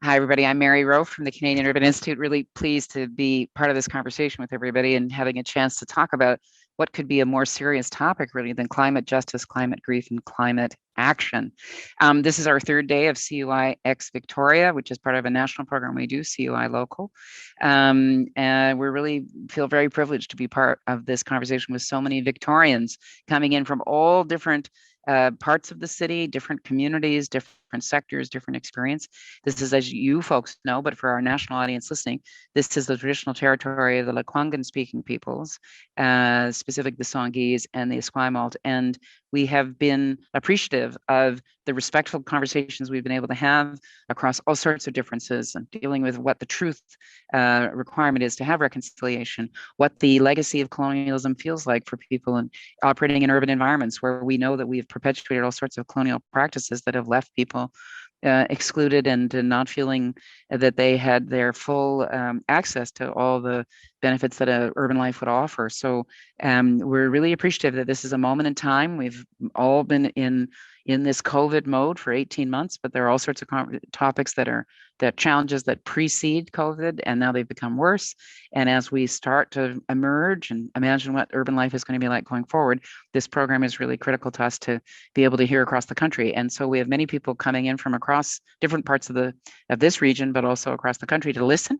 Hi, everybody. I'm Mary Rowe from the Canadian Urban Institute. Really pleased to be part of this conversation with everybody and having a chance to talk about what could be a more serious topic, really, than climate justice, climate grief, and climate action. This is our third day of CUI X Victoria, which is part of a national program we do, CUI Local. And we really feel very privileged to be part of this conversation with so many Victorians coming in from all different parts of the city, different communities, different sectors, different experience. This is, as you folks know, but for our national audience listening, this is the traditional territory of the Lekwungen speaking peoples, specifically the Songhees and the Esquimalt. And we have been appreciative of the respectful conversations we've been able to have across all sorts of differences and dealing with what the truth requirement is to have reconciliation, what the legacy of colonialism feels like for people and operating in urban environments where we know that we've perpetuated all sorts of colonial practices that have left people excluded and not feeling that they had their full access to all the benefits that a urban life would offer. So we're really appreciative that this is a moment in time. We've all been in this COVID mode for 18 months, but there are all sorts of topics that are challenges that precede COVID, and now they've become worse. And as we start to emerge and imagine what urban life is going to be like going forward, this program is really critical to us to be able to hear across the country. And so we have many people coming in from across different parts of this region, but also across the country to listen.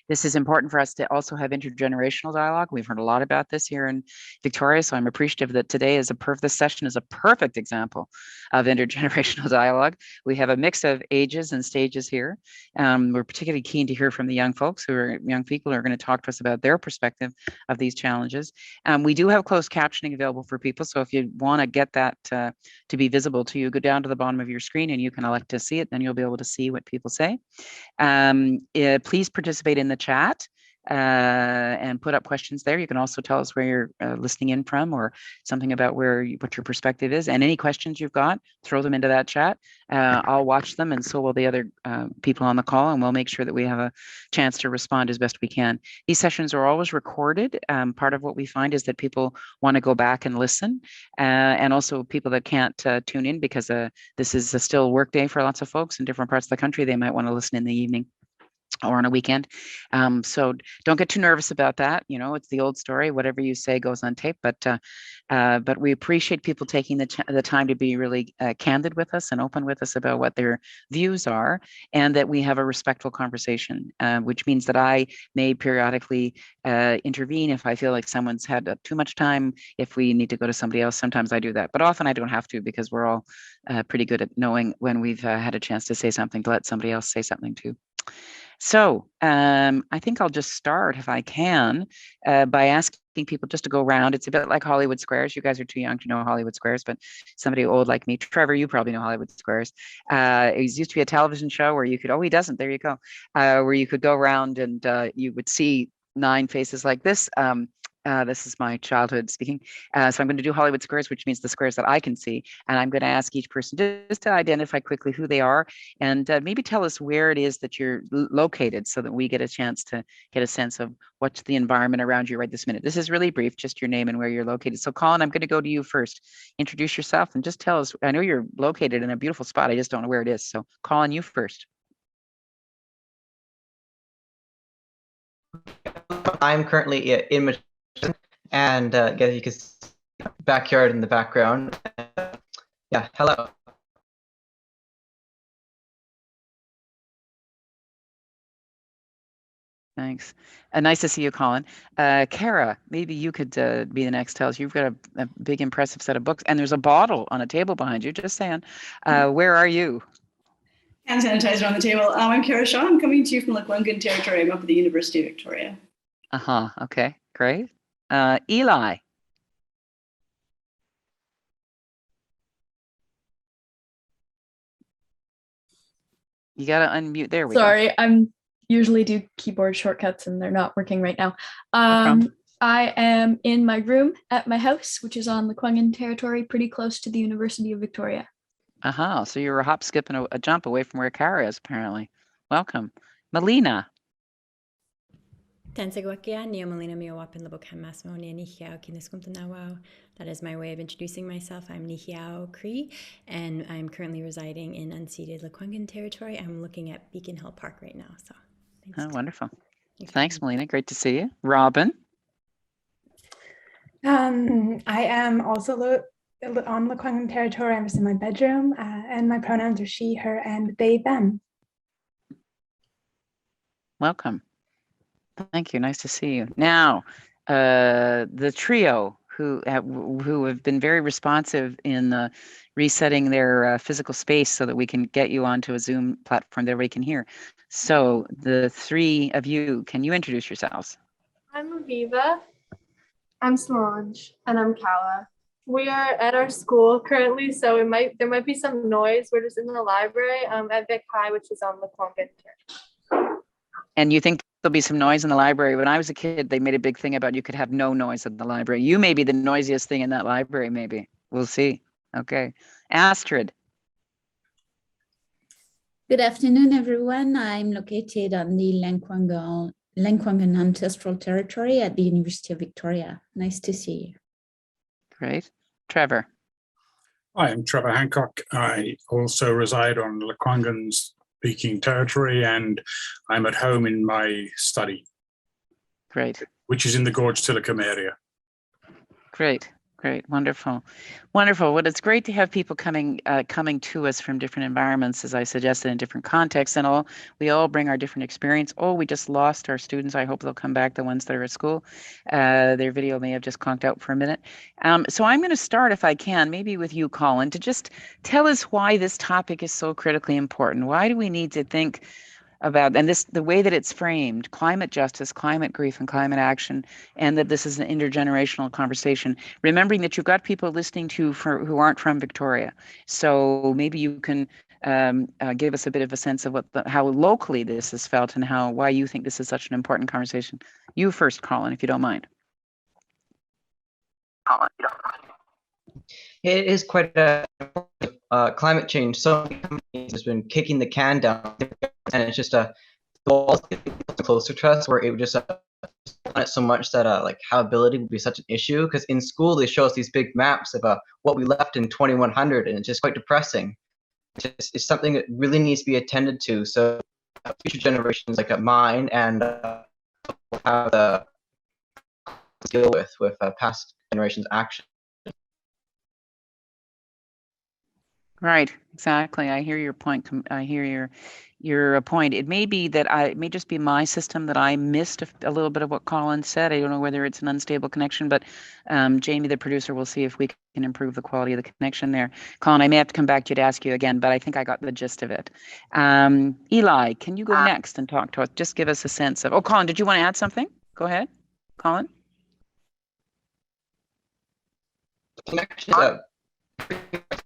This is important for us to also have intergenerational dialogue. We've heard a lot about this here in Victoria, so I'm appreciative that today is this session is a perfect example of intergenerational dialogue. We have a mix of ages and stages here. We're particularly keen to hear from the young folks young people who are going to talk to us about their perspective of these challenges. We do have closed captioning available for people, so if you want to get that to be visible to you, go down to the bottom of your screen and you can elect to see it, then you'll be able to see what people say. Please participate in the chat and put up questions there. You can also tell us where you're listening in from or something about what your perspective is. And any questions you've got, throw them into that chat. I'll watch them, and so will the other people on the call, and we'll make sure that we have a chance to respond as best we can. These sessions are always recorded. Part of what we find is that people want to go back and listen, and also people that can't tune in because this is a still work day for lots of folks in different parts of the country. They might want to listen in the evening or on a weekend. So don't get too nervous about that. You know, it's the old story. Whatever you say goes on tape. But we appreciate people taking the time to be really candid with us and open with us about what their views are, and that we have a respectful conversation, which means that I may periodically intervene if I feel like someone's had too much time. If we need to go to somebody else, sometimes I do that. But often I don't have to, because we're all pretty good at knowing when we've had a chance to say something, to let somebody else say something too. So I think I'll just start, if I can, by asking people just to go around. It's a bit like Hollywood Squares. You guys are too young to know Hollywood Squares, but somebody old like me, Trevor, you probably know Hollywood Squares. It used to be a television show where you could, oh, he doesn't, there you go, where you could go around and you would see 9 faces like this. This is my childhood speaking. So I'm going to do Hollywood Squares, which means the squares that I can see. And I'm going to ask each person just to identify quickly who they are and maybe tell us where it is that you're located, so that we get a chance to get a sense of what's the environment around you right this minute. This is really brief, just your name and where you're located. So Colin, I'm going to go to you first. Introduce yourself and just tell us. I know you're located in a beautiful spot. I just don't know where it is. So Colin, you first. I'm currently in Michigan, and you can see backyard in the background. Yeah, hello. Thanks. Nice to see you, Colin. Kara, maybe you could be the next. Tell us. You've got a big, impressive set of books, and there's a bottle on a table behind you. Just saying. Where are you? Hand sanitizer on the table. I'm Kara Shaw. I'm coming to you from Lekwungen territory. I'm up at the University of Victoria. Okay, great. Eli. You got to unmute. There we go. Sorry, I'm usually do keyboard shortcuts and they're not working right now. I am in my room at my house, which is on Lekwungen territory, pretty close to the University of Victoria. So you're a hop, skip, and a jump away from where Kara is, apparently. Welcome. Melina. Tansegwakia, Neomelina Miowapin Labokamasmo, Nihiao Kiniskumtanawao. That is my way of introducing myself. I'm Nihiao Cree, and I'm currently residing in unceded Lekwungen territory. I'm looking at Beacon Hill Park right now. So thanks. Oh, wonderful. Thanks, Melina. Great to see you. Robin? I am also on Lekwungen territory. I'm just in my bedroom, and my pronouns are she, her, and they, them. Welcome. Thank you. Nice to see you. Now, the trio who have been very responsive in resetting their physical space so that we can get you onto a Zoom platform that everybody can hear. So the three of you, can you introduce yourselves? I'm Aviva. I'm Solange, and I'm Kala. We are at our school currently, so there might be some noise. We're just in the library at Vic High, which is on Lekwungen. And you think there'll be some noise in the library? When I was a kid, they made a big thing about you could have no noise in the library. You may be the noisiest thing in that library, maybe. We'll see. Okay. Astrid. Good afternoon, everyone. I'm located on the Lekwungen ancestral territory at the University of Victoria. Nice to see you. Great. Trevor. Hi, I'm Trevor Hancock. I also reside on Lekwungen's speaking territory, and I'm at home in my study. Great. Which is in the Gorge Telecom area. Great. Great. Wonderful. Wonderful. Well, it's great to have people coming to us from different environments, as I suggested, in different contexts, and we all bring our different experience. Oh, we just lost our students. I hope they'll come back, the ones that are at school. Their video may have just conked out for a minute. So I'm going to start, if I can, maybe with you, Colin, to just tell us why this topic is so critically important. Why do we need to think about, and the way that it's framed, climate justice, climate grief, and climate action, and that this is an intergenerational conversation, remembering that you've got people listening who aren't from Victoria. So maybe you can give us a bit of a sense of how locally this is felt and why you think this is such an important conversation. You first, Colin, if you don't mind. It is quite a climate change. So many companies has been kicking the can down, and it's just the walls getting closer to us, where it would just on it so much that like habitability would be such an issue. Because in school they show us these big maps of what we left in 2100, and it's just quite depressing. It's something that really needs to be attended to, so future generations like mine and will have the deal with past generations' action. Right, exactly. I hear your point. I hear your point. It may be that it may just be my system that I missed a little bit of what Colin said. I don't know whether it's an unstable connection, but Jamie, the producer, will see if we can improve the quality of the connection there. Colin, I may have to come back to you to ask you again, but I think I got the gist of it. Eli, can you go next and talk to us? Just give us a sense of. Oh, Colin, did you want to add something? Go ahead, Colin. Connection.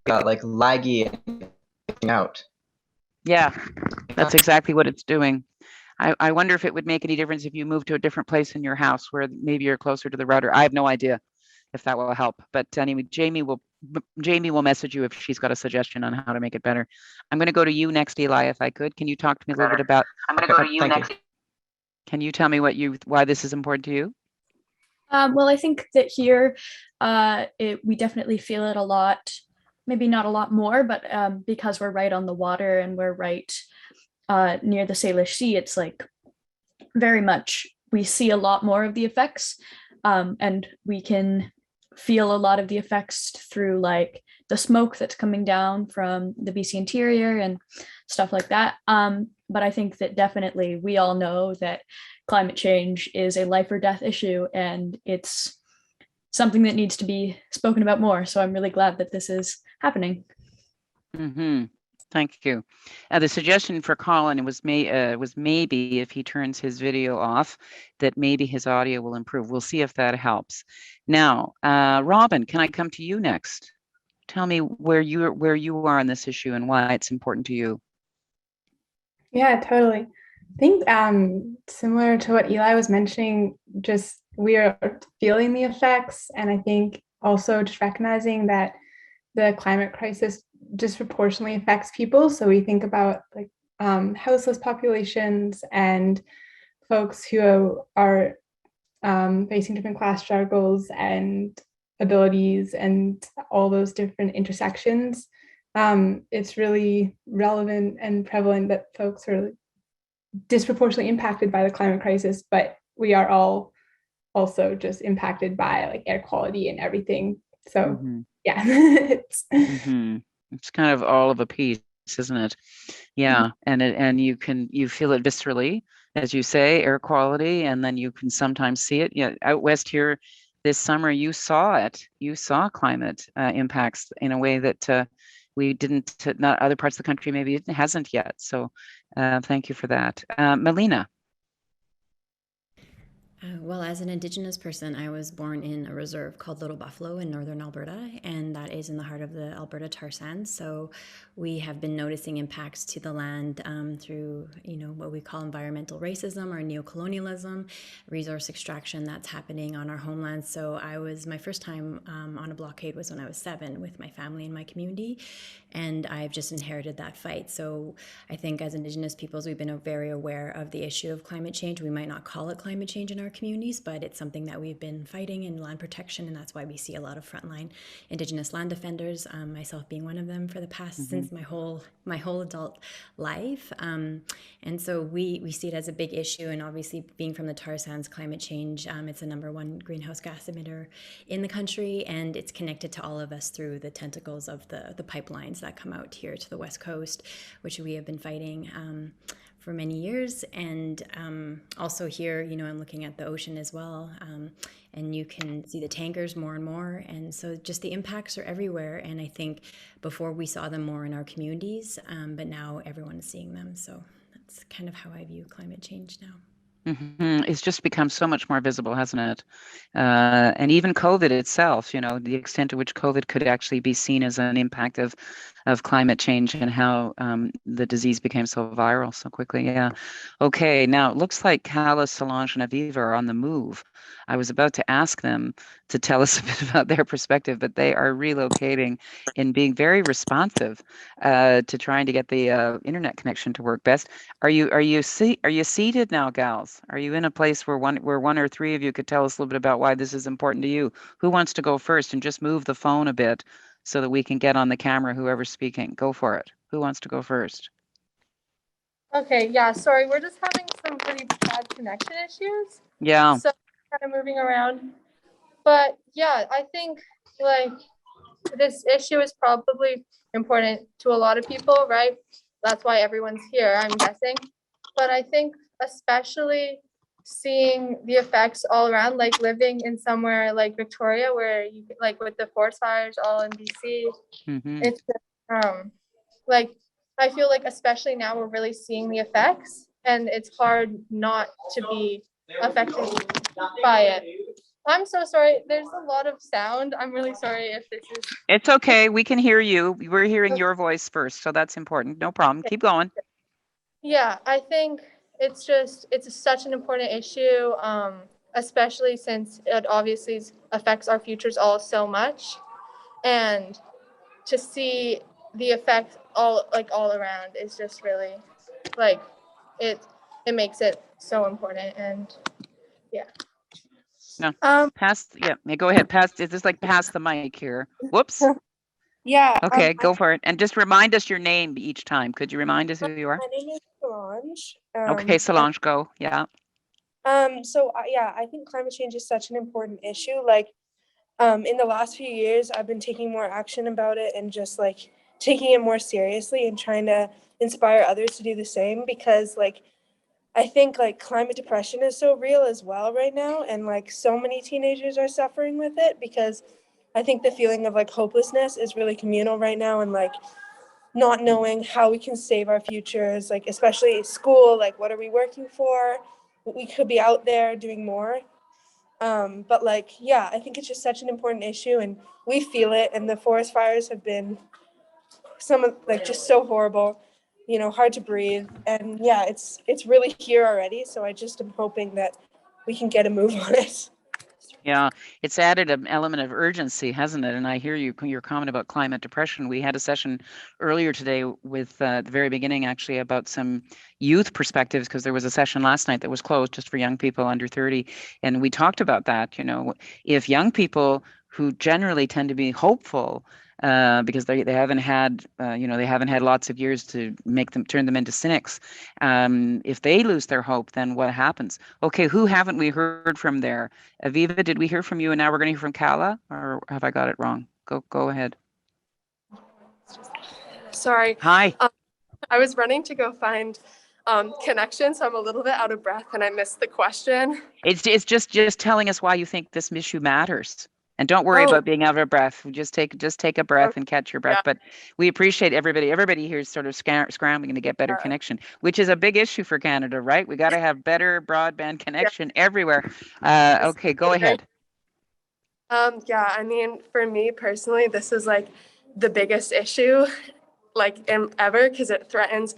Like laggy and out. Yeah, that's exactly what it's doing. I wonder if it would make any difference if you move to a different place in your house where maybe you're closer to the router. I have no idea if that will help. But anyway, Jamie will message you if she's got a suggestion on how to make it better. I'm going to go to you next, Eli, if I could. Can you talk to me a little bit about? I'm going to go to you next. Can you tell me why this is important to you? Well, I think that here we definitely feel it a lot. Maybe not a lot more, but because we're right on the water and we're right near the Salish Sea, it's like very much we see a lot more of the effects, and we can feel a lot of the effects through like the smoke that's coming down from the BC interior and stuff like that. But I think that definitely we all know that climate change is a life or death issue, and it's something that needs to be spoken about more. So I'm really glad that this is happening. Mm-hmm. Thank you. The suggestion for Colin was maybe if he turns his video off, that maybe his audio will improve. We'll see if that helps. Now, Robin, can I come to you next? Tell me where you are on this issue and why it's important to you. Yeah, totally. I think similar to what Eli was mentioning, just we are feeling the effects, and I think also just recognizing that the climate crisis disproportionately affects people. So we think about like houseless populations and folks who are facing different class struggles and abilities and all those different intersections, it's really relevant and prevalent that folks are disproportionately impacted by the climate crisis, but we are all also just impacted by like air quality and everything. So yeah, it's kind of all of a piece, isn't it? Yeah, and you feel it viscerally, as you say, air quality, and then you can sometimes see it. Yeah, out west here this summer, you saw it. You saw climate impacts in a way that we didn't. Not other parts of the country maybe it hasn't yet. So, thank you for that, Melina. Well, as an Indigenous person, I was born in a reserve called Little Buffalo in northern Alberta, and that is in the heart of the Alberta tar sands. So we have been noticing impacts to the land through, what we call environmental racism or neocolonialism, resource extraction that's happening on our homeland. So my first time on a blockade was when I was 7 with my family and my community, and I've just inherited that fight. So I think as Indigenous peoples, we've been very aware of the issue of climate change. We might not call it climate change in our communities, but it's something that we've been fighting in land protection, and that's why we see a lot of frontline Indigenous land defenders, myself being one of them for the past since my whole adult life. And so we see it as a big issue, and obviously being from the tar sands, climate change, it's the #1 greenhouse gas emitter in the country, and it's connected to all of us through the tentacles of the pipelines that come out here to the West Coast, which we have been fighting for many years. And also here, I'm looking at the ocean as well, and you can see the tankers more and more. And so just the impacts are everywhere. And I think before we saw them more in our communities, but now everyone is seeing them. So that's kind of how I view climate change now. It's just become so much more visible, hasn't it? And even COVID itself, the extent to which COVID could actually be seen as an impact of climate change and how the disease became so viral so quickly. Yeah. Okay. Now it looks like Calla, Solange, and Aviva are on the move. I was about to ask them to tell us a bit about their perspective, but they are relocating and being very responsive to trying to get the internet connection to work best. Are you seated now, gals? Are you in a place where one or three of you could tell us a little bit about why this is important to you? Who wants to go first and just move the phone a bit so that we can get on the camera, whoever's speaking? Go for it. Who wants to go first? Okay, yeah, sorry, we're just having some pretty bad connection issues. Yeah. So kind of moving around. But yeah, I think like this issue is probably important to a lot of people, right? That's why everyone's here, I'm guessing. But I think especially seeing the effects all around, like living in somewhere like Victoria, where you like with the forest fires all in BC, it's like I feel like especially now we're really seeing the effects, and it's hard not to be affected by it. I'm so sorry. There's a lot of sound. I'm really sorry if this is. It's okay. We can hear you. We're hearing your voice first, so that's important. No problem. Keep going. Yeah, I think it's such an important issue, especially since it obviously affects our futures all so much, and to see the effect all around is just really like it makes it so important. And yeah. No. Go ahead. Pass the mic here. Whoops. Yeah. Okay, go for it. And just remind us your name each time. Could you remind us who you are? My name is Solange. Okay, Solange, go. Yeah. So I think climate change is such an important issue. Like, in the last few years, I've been taking more action about it and just like taking it more seriously and trying to inspire others to do the same, because like I think like climate depression is so real as well right now, and like so many teenagers are suffering with it, because I think the feeling of like hopelessness is really communal right now, and like not knowing how we can save our futures, like especially school, like what are we working for? We could be out there doing more. But like, yeah, I think it's just such an important issue, and we feel it. And the forest fires have been just so horrible, hard to breathe. And yeah, it's really here already. So I just am hoping that we can get a move on it. Yeah, it's added an element of urgency, hasn't it? And I hear your comment about climate depression. We had a session earlier today with the very beginning, actually, about some youth perspectives, because there was a session last night that was closed just for young people under 30. And we talked about that, if young people who generally tend to be hopeful, because they haven't had they haven't had lots of years to turn them into cynics. If they lose their hope, then what happens? Okay, who haven't we heard from there? Aviva, did we hear from you? And now we're going to hear from Kala, or have I got it wrong? Go ahead. Sorry. Hi. I was running to go find connection, so I'm a little bit out of breath and I missed the question. It's just telling us why you think this issue matters. And don't worry about being out of breath. Just take a breath and catch your breath. Yeah. But we appreciate everybody. Everybody here is sort of scrambling to get better connection, which is a big issue for Canada, right? We got to have better broadband connection everywhere. Okay, go ahead. Yeah, I mean, for me personally, this is like the biggest issue, ever, because it threatens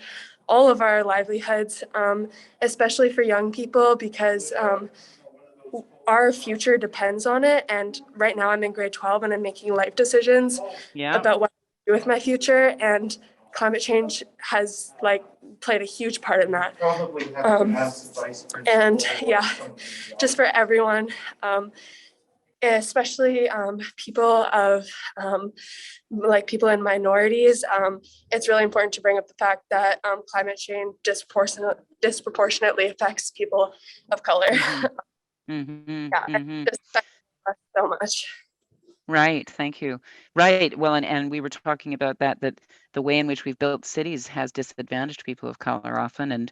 all of our livelihoods, especially for young people, because our future depends on it. And right now I'm in grade 12 and I'm making life decisions about what to do with my future. And climate change has played a huge part in that. And yeah, just for everyone, especially people of people in minorities, it's really important to bring up the fact that climate change disproportionately affects people of color. It just affects us so much. Right, thank you. Right, well, and we were talking about that the way in which we've built cities has disadvantaged people of color often, and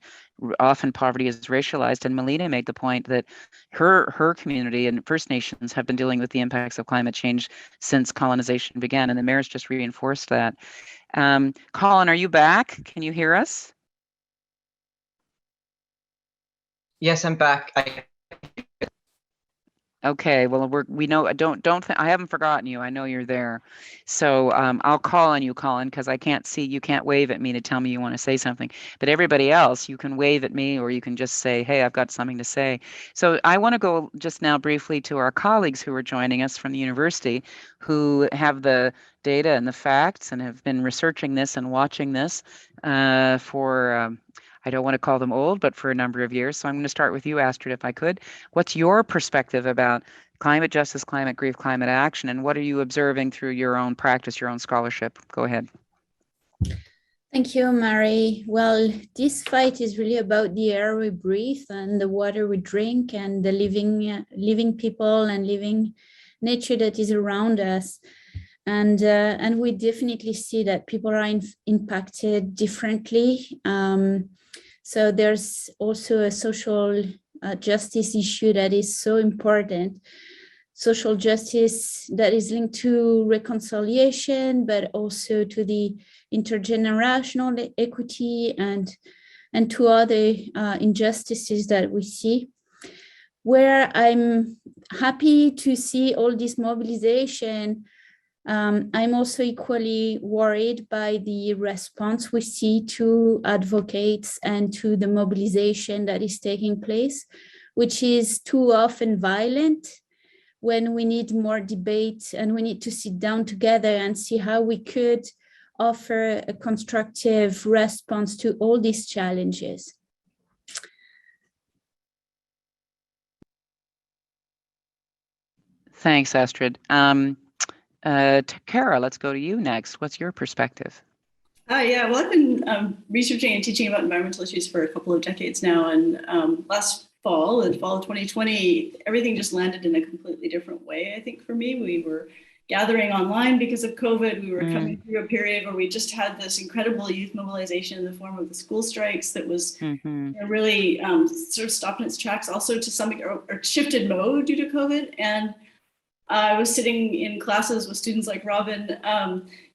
often poverty is racialized. And Melina made the point that her community and First Nations have been dealing with the impacts of climate change since colonization began, and the mayor's just reinforced that. Colin, are you back? Can you hear us? Yes, I'm back. Okay, well, we know. I haven't forgotten you. I know you're there. So I'll call on you, Colin, because I can't see. You can't wave at me to tell me you want to say something. But everybody else, you can wave at me, or you can just say, "Hey, I've got something to say." So I want to go just now briefly to our colleagues who are joining us from the university, who have the data and the facts and have been researching this and watching this for. I don't want to call them old, but for a number of years. So I'm going to start with you, Astrid, if I could. What's your perspective about climate justice, climate grief, climate action, and what are you observing through your own practice, your own scholarship? Go ahead. Thank you, Mary. Well, this fight is really about the air we breathe and the water we drink and the living people and living nature that is around us. And we definitely see that people are impacted differently. So there's also a social justice issue that is so important. Social justice that is linked to reconciliation, but also to the intergenerational equity and to other injustices that we see. Where I'm happy to see all this mobilization, I'm also equally worried by the response we see to advocates and to the mobilization that is taking place, which is too often violent, when we need more debate and we need to sit down together and see how we could offer a constructive response to all these challenges. Thanks, Astrid. Kara, let's go to you next. What's your perspective? Yeah, well, I've been researching and teaching about environmental issues for a couple of decades now. And last fall, in fall of 2020, everything just landed in a completely different way, I think, for me. We were gathering online because of COVID. We were coming through a period where we just had this incredible youth mobilization in the form of the school strikes that was really sort of stopped in its tracks, also to some or shifted mode due to COVID. And I was sitting in classes with students like Robin,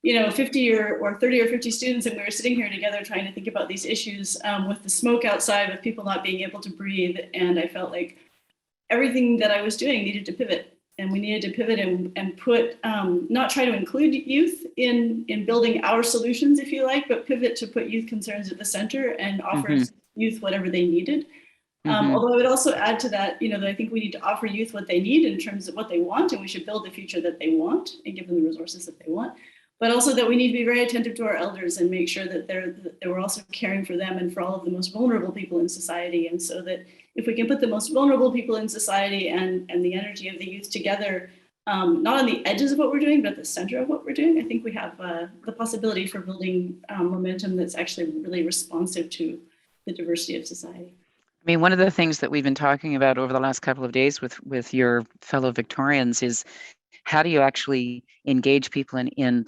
50 or 30 or 50 students, and we were sitting here together trying to think about these issues with the smoke outside, with people not being able to breathe. And I felt like everything that I was doing needed to pivot, and we needed to pivot and put, not try to include youth in building our solutions, if you like, but pivot to put youth concerns at the center and offer youth whatever they needed. Although I would also add to that, that I think we need to offer youth what they need in terms of what they want, and we should build the future that they want and give them the resources that they want. But also that we need to be very attentive to our elders and make sure that we're also caring for them and for all of the most vulnerable people in society. And so that if we can put the most vulnerable people in society and the energy of the youth together, not on the edges of what we're doing, but at the center of what we're doing, I think we have the possibility for building momentum that's actually really responsive to the diversity of society. I mean, one of the things that we've been talking about over the last couple of days with your fellow Victorians is how do you actually engage people in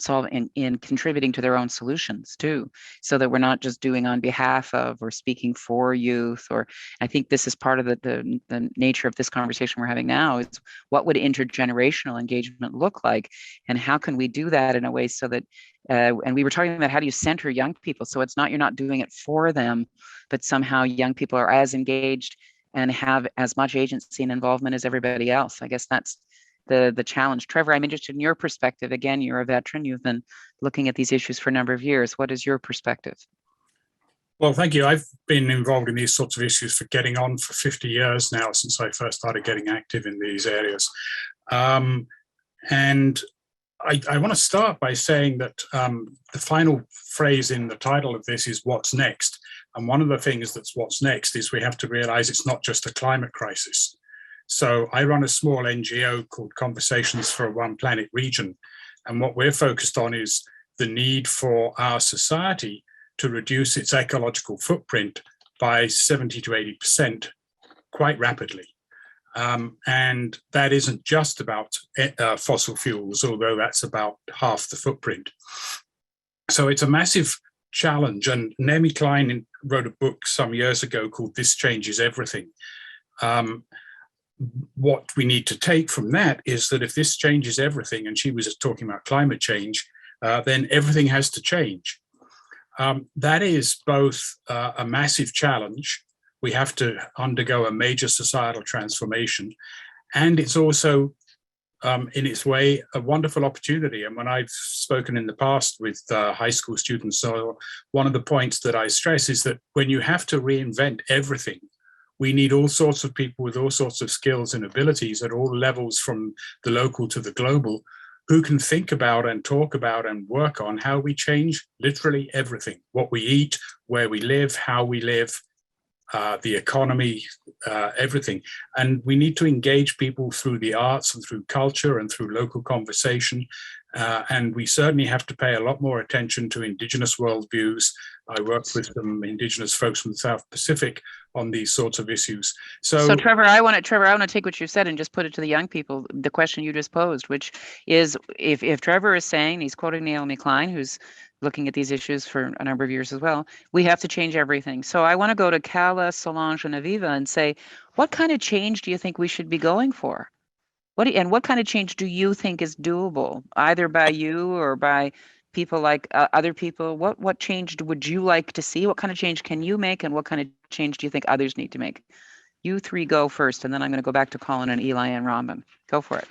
contributing to their own solutions too, so that we're not just doing on behalf of or speaking for youth. Or I think this is part of the nature of this conversation we're having now, is what would intergenerational engagement look like, and how can we do that in a way so that and we were talking about how do you center young people, so it's not you're not doing it for them, but somehow young people are as engaged and have as much agency and involvement as everybody else. I guess that's the challenge. Trevor, I'm interested in your perspective. Again, you're a veteran. You've been looking at these issues for a number of years. What is your perspective? Well, thank you. I've been involved in these sorts of issues for getting on for 50 years now, since I first started getting active in these areas. And I want to start by saying that the final phrase in the title of this is what's next. And one of the things that's what's next is we have to realize it's not just a climate crisis. So I run a small NGO called Conversations for a One Planet Region. And what we're focused on is the need for our society to reduce its ecological footprint by 70 to 80% quite rapidly. And that isn't just about fossil fuels, although that's about half the footprint. So it's a massive challenge. And Naomi Klein wrote a book some years ago called This Changes Everything. What we need to take from that is that if this changes everything, and she was talking about climate change, then everything has to change. That is both a massive challenge. We have to undergo a major societal transformation, and it's also, in its way, a wonderful opportunity. And when I've spoken in the past with high school students, so one of the points that I stress is that when you have to reinvent everything, we need all sorts of people with all sorts of skills and abilities at all levels, from the local to the global, who can think about and talk about and work on how we change literally everything: what we eat, where we live, how we live, the economy, everything. And we need to engage people through the arts and through culture and through local conversation. And we certainly have to pay a lot more attention to Indigenous worldviews. I work with some Indigenous folks from the South Pacific on these sorts of issues. So Trevor, I want to take what you said and just put it to the young people, the question you just posed, which is, if Trevor is saying, he's quoting Naomi Klein, who's looking at these issues for a number of years as well, we have to change everything. So I want to go to Kala, Solange, and Aviva and say, what kind of change do you think we should be going for? What kind of change do you think is doable, either by you or by people like other people? What change would you like to see? What kind of change can you make, and what kind of change do you think others need to make? You three go first, and then I'm going to go back to Colin and Eli and Robin. Go for it.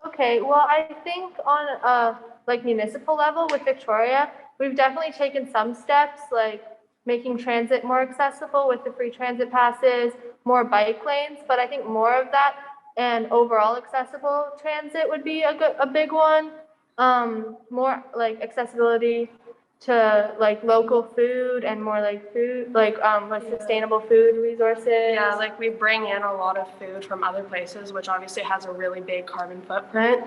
Okay, well, I think on like municipal level with Victoria, we've definitely taken some steps, like making transit more accessible with the free transit passes, more bike lanes, but I think more of that and overall accessible transit would be a big one. More like accessibility to like local food and more like food, like sustainable food resources. Yeah, like we bring in a lot of food from other places, which obviously has a really big carbon footprint.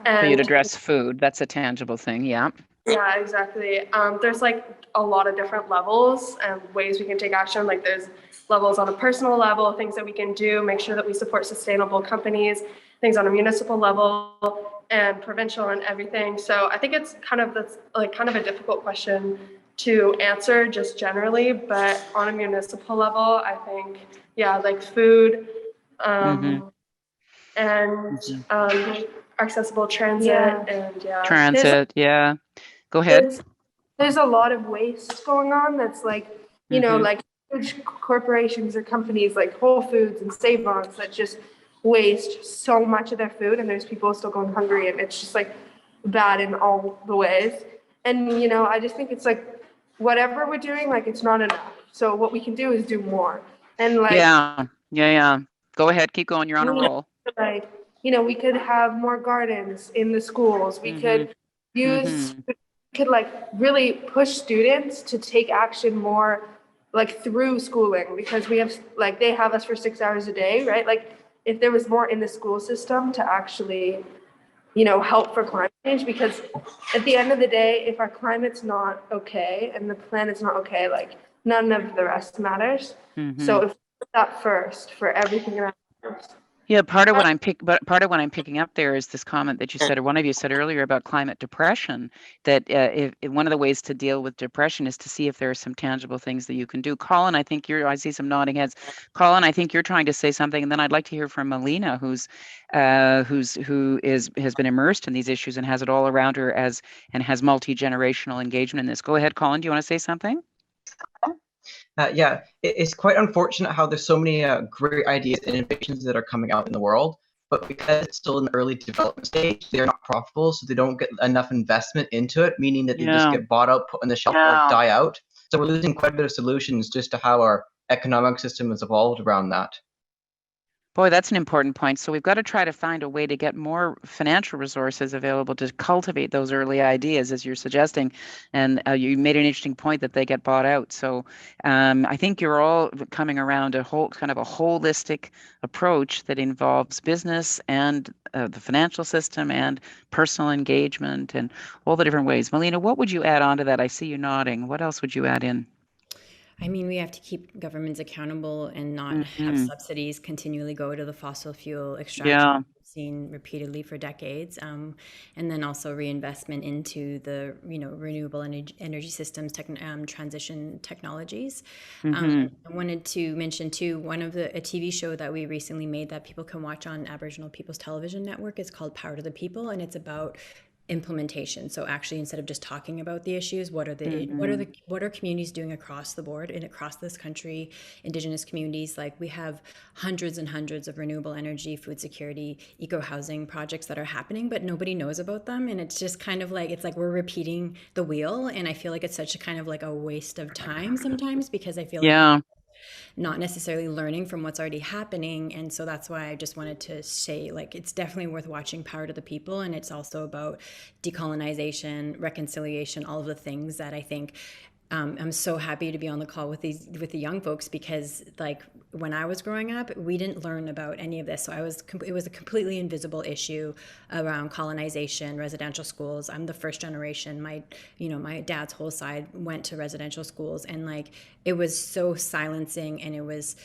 So you'd address food, that's a tangible thing, yeah. Yeah, exactly. There's like a lot of different levels and ways we can take action. Like there's levels on a personal level, things that we can do, make sure that we support sustainable companies, things on a municipal level and provincial and everything. So I think it's kind of a difficult question to answer just generally, but on a municipal level, I think, yeah, like food and accessible transit and transit, yeah. Go ahead. There's a lot of waste going on that's like, you know, like huge corporations or companies like Whole Foods and Save-Ons that just waste so much of their food, and there's people still going hungry, and it's just like bad in all the ways. And, you know, I just think it's like whatever we're doing, like it's not enough. So what we can do is do more. And like, yeah. Go ahead, keep going. You're on a roll. like, we could have more gardens in the schools. We could use, we could like really push students to take action more like through schooling, because we have like, they have us for 6 hours a day, right? Like if there was more in the school system to actually, help for climate change, because at the end of the day, if our climate's not okay and the planet's not okay, like none of the rest matters. So if we put that first for everything around us. Yeah, part of what I'm picking up there is this comment that you said, or one of you said earlier, about climate depression. That if one of the ways to deal with depression is to see if there are some tangible things that you can do. Colin, I see some nodding heads. Colin, I think you're trying to say something, and then I'd like to hear from Melina, who has been immersed in these issues and has it all around her and has multi-generational engagement in this. Go ahead, Colin. Do you want to say something? It's quite unfortunate how there's so many great ideas and innovations that are coming out in the world, but because it's still in the early development stage, they're not profitable, so they don't get enough investment into it, meaning that they just get bought out, put on the shelf, or die out. So we're losing quite a bit of solutions just to how our economic system has evolved around that. Boy, that's an important point. So we've got to try to find a way to get more financial resources available to cultivate those early ideas, as you're suggesting. And you made an interesting point that they get bought out. So I think you're all coming around a whole kind of a holistic approach that involves business and the financial system and personal engagement and all the different ways. Melina, what would you add on to that? I see you nodding. What else would you add in? I mean, we have to keep governments accountable and not have subsidies continually go to the fossil fuel extraction we've seen repeatedly for decades. And then also reinvestment into the, renewable energy systems, transition technologies. I wanted to mention too, a TV show that we recently made that people can watch on Aboriginal Peoples Television Network is called Power to the People, and it's about implementation. So actually, instead of just talking about the issues, what are communities doing across the board and across this country? Indigenous communities, like we have hundreds and hundreds of renewable energy, food security, eco housing projects that are happening, but nobody knows about them. And it's just kind of like, it's like we're repeating the wheel. And I feel like it's such a kind of like a waste of time sometimes, because I feel like not necessarily learning from what's already happening. And so that's why I just wanted to say, like, it's definitely worth watching Power to the People. And it's also about decolonization, reconciliation, all of the things that I think I'm so happy to be on the call with the young folks, because like when I was growing up, we didn't learn about any of this. So it was a completely invisible issue around colonization, residential schools. I'm the first generation. My dad's whole side went to residential schools, and like it was so silencing, and it was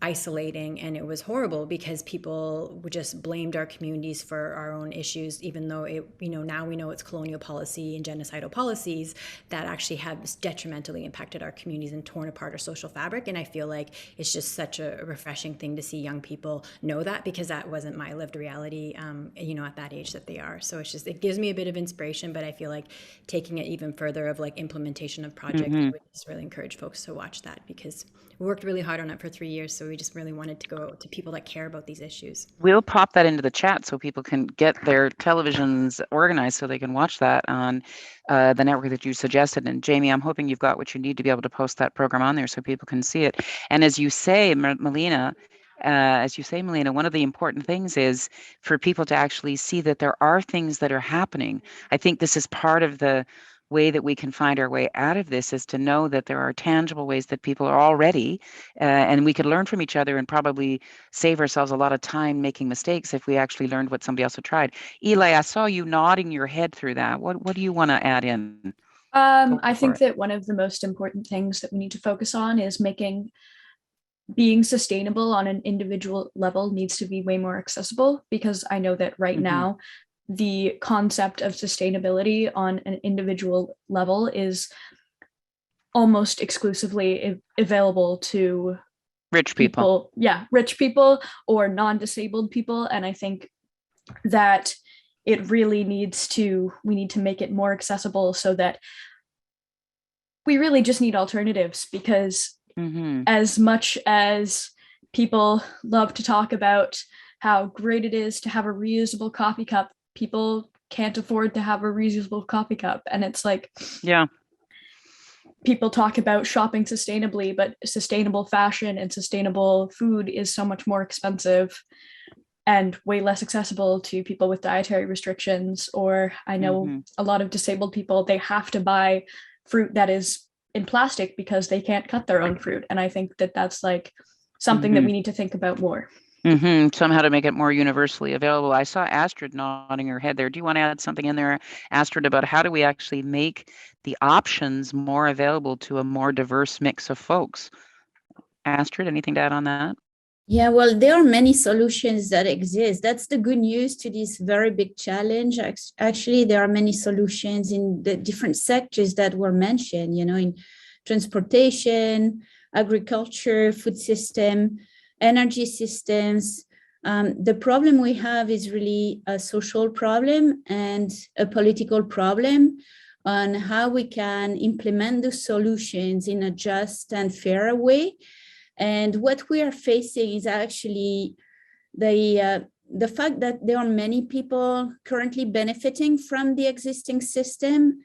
isolating, and it was horrible because people just blamed our communities for our own issues, even though now we know it's colonial policy and genocidal policies that actually have detrimentally impacted our communities and torn apart our social fabric. And I feel like it's just such a refreshing thing to see young people know that, because that wasn't my lived reality, at that age that they are. So it gives me a bit of inspiration, but I feel like taking it even further of like implementation of projects, I would just really encourage folks to watch that, because we worked really hard on it for 3 years. So we just really wanted to go to people that care about these issues. We'll pop that into the chat so people can get their televisions organized so they can watch that on the network that you suggested. And Jamie, I'm hoping you've got what you need to be able to post that program on there so people can see it. And as you say, Melina, one of the important things is for people to actually see that there are things that are happening. I think this is part of the way that we can find our way out of this, is to know that there are tangible ways that people are already, and we could learn from each other and probably save ourselves a lot of time making mistakes if we actually learned what somebody else had tried. Eli, I saw you nodding your head through that. What do you want to add in? I think that one of the most important things that we need to focus on is being sustainable on an individual level needs to be way more accessible, because I know that right now, the concept of sustainability on an individual level is almost exclusively available to rich people. Rich people or non-disabled people. And I think that it really we need to make it more accessible, so that we really just need alternatives, because as much as people love to talk about how great it is to have a reusable coffee cup, people can't afford to have a reusable coffee cup. And it's like, people talk about shopping sustainably, but sustainable fashion and sustainable food is so much more expensive and way less accessible to people with dietary restrictions. Or I know a lot of disabled people, they have to buy fruit that is in plastic because they can't cut their own fruit. And I think that that's like something that we need to think about more. Somehow to make it more universally available. I saw Astrid nodding her head there. Do you want to add something in there, Astrid, about how do we actually make the options more available to a more diverse mix of folks? Astrid, anything to add on that? Yeah, well, there are many solutions that exist. That's the good news to this very big challenge. Actually, there are many solutions in the different sectors that were mentioned, in transportation, agriculture, food system, energy systems. The problem we have is really a social problem and a political problem on how we can implement the solutions in a just and fair way. And what we are facing is actually the fact that there are many people currently benefiting from the existing system,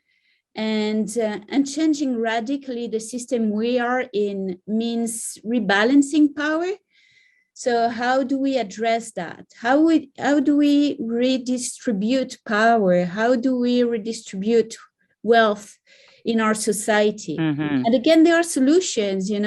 and changing radically the system we are in means rebalancing power. So how do we address that? How do we redistribute power? How do we redistribute wealth in our society? And again, there are solutions, there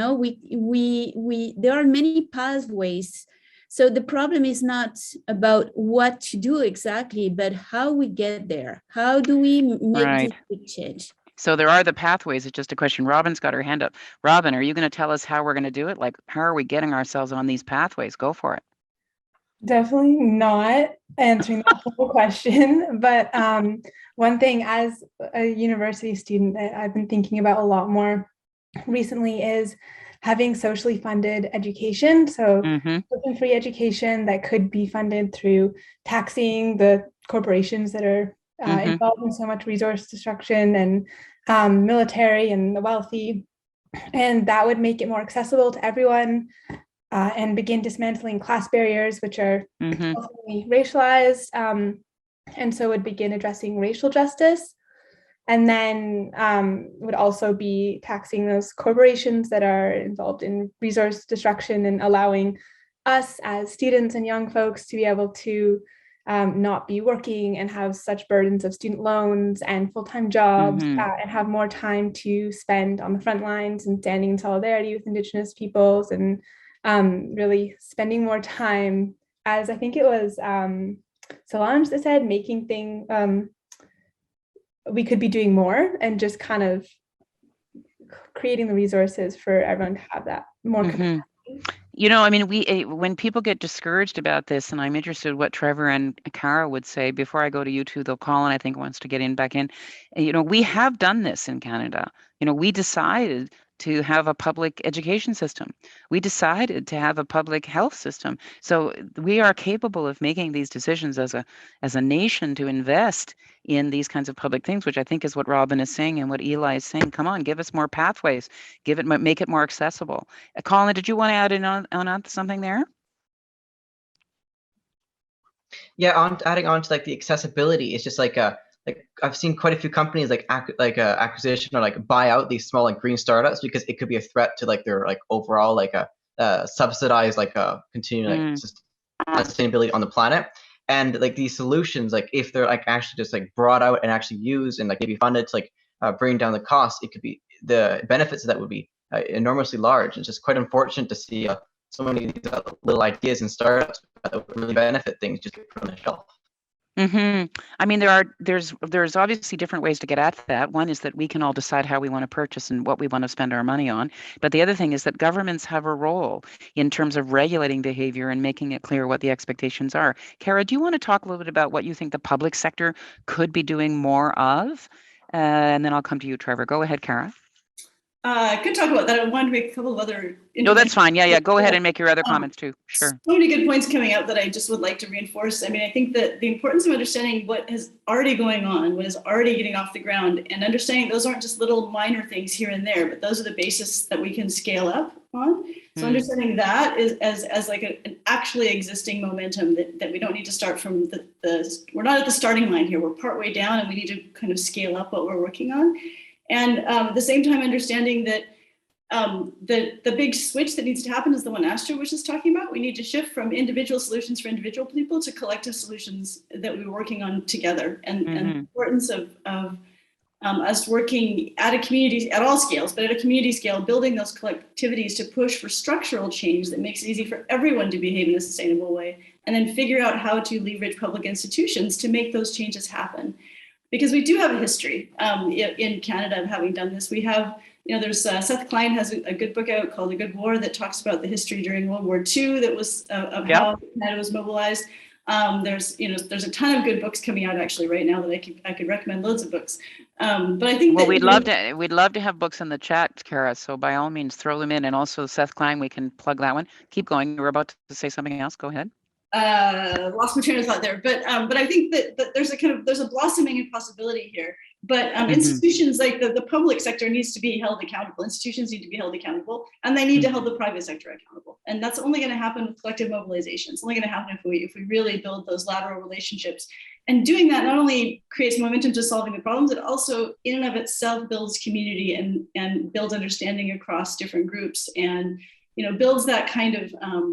are many pathways. So the problem is not about what to do exactly, but how we get there. How do we make this big change? So there are the pathways. It's just a question. Robin's got her hand up. Robin, are you going to tell us how we're going to do it? Like, how are we getting ourselves on these pathways? Go for it. Definitely not answering that whole question. But one thing as a university student that I've been thinking about a lot more recently is having socially funded education. So free education that could be funded through taxing the corporations that are involved in so much resource destruction and military and the wealthy. And that would make it more accessible to everyone and begin dismantling class barriers, which are ultimately racialized. And so would begin addressing racial justice. And then would also be taxing those corporations that are involved in resource destruction and allowing us as students and young folks to be able to not be working and have such burdens of student loans and full-time jobs and have more time to spend on the front lines and standing in solidarity with Indigenous peoples and really spending more time, as I think it was Solange that said, making things, we could be doing more and just kind of creating the resources for everyone to have that more capacity. When people get discouraged about this, and I'm interested in what Trevor and Cara would say, before I go to you two, though Colin, I think, wants to get back in. We have done this in Canada. We decided to have a public education system. We decided to have a public health system. So we are capable of making these decisions as a nation to invest in these kinds of public things, which I think is what Robin is saying and what Eli is saying. Come on, give us more pathways, make it more accessible. Colin, did you want to add in on something there? Yeah, adding on to like the accessibility, it's just like I've seen quite a few companies acquisition or like buy out these small like green startups because it could be a threat to like their like overall like subsidized like continuing sustainability on the planet. And like these solutions, like if they're like actually just like brought out and actually used and like maybe funded to like bring down the cost, it could be the benefits of that would be enormously large. It's just quite unfortunate to see so many of these little ideas and startups that would really benefit things just get put on the shelf. I mean, there's obviously different ways to get at that. One is that we can all decide how we want to purchase and what we want to spend our money on. But the other thing is that governments have a role in terms of regulating behavior and making it clear what the expectations are. Cara, do you want to talk a little bit about what you think the public sector could be doing more of? And then I'll come to you, Trevor. Go ahead, Cara. I could talk about that. I wanted to make a couple of other. No, that's fine. Yeah. Go ahead and make your other comments too. Sure. So many good points coming out that I just would like to reinforce. I mean, I think that the importance of understanding what is already going on, what is already getting off the ground, and understanding those aren't just little minor things here and there, but those are the basis that we can scale up on. So understanding that is as like an actually existing momentum that we don't need to start from we're not at the starting line here. We're partway down and we need to kind of scale up what we're working on. And at the same time, understanding that the big switch that needs to happen is the one Astrid was just talking about. We need to shift from individual solutions for individual people to collective solutions that we're working on together. And the importance of us working at a community, at all scales, but at a community scale, building those collectivities to push for structural change that makes it easy for everyone to behave in a sustainable way, and then figure out how to leverage public institutions to make those changes happen. Because we do have a history in Canada of having done this. We have, there's Seth Klein has a good book out called The Good War that talks about the history during World War II that was of how Canada was mobilized. There's a ton of good books coming out actually right now that I could recommend loads of books. But I think we'd love to have books in the chat, Kara. So by all means, throw them in. And also Seth Klein, we can plug that one. Keep going. You were about to say something else. Go ahead. Lost my train of thought there, but I think that there's a blossoming of possibility here. But institutions like the public sector needs to be held accountable. Institutions need to be held accountable, and they need to hold the private sector accountable. And that's only going to happen with collective mobilization. It's only going to happen if we really build those lateral relationships. And doing that not only creates momentum to solving the problems, it also in and of itself builds community and builds understanding across different groups, and builds that kind of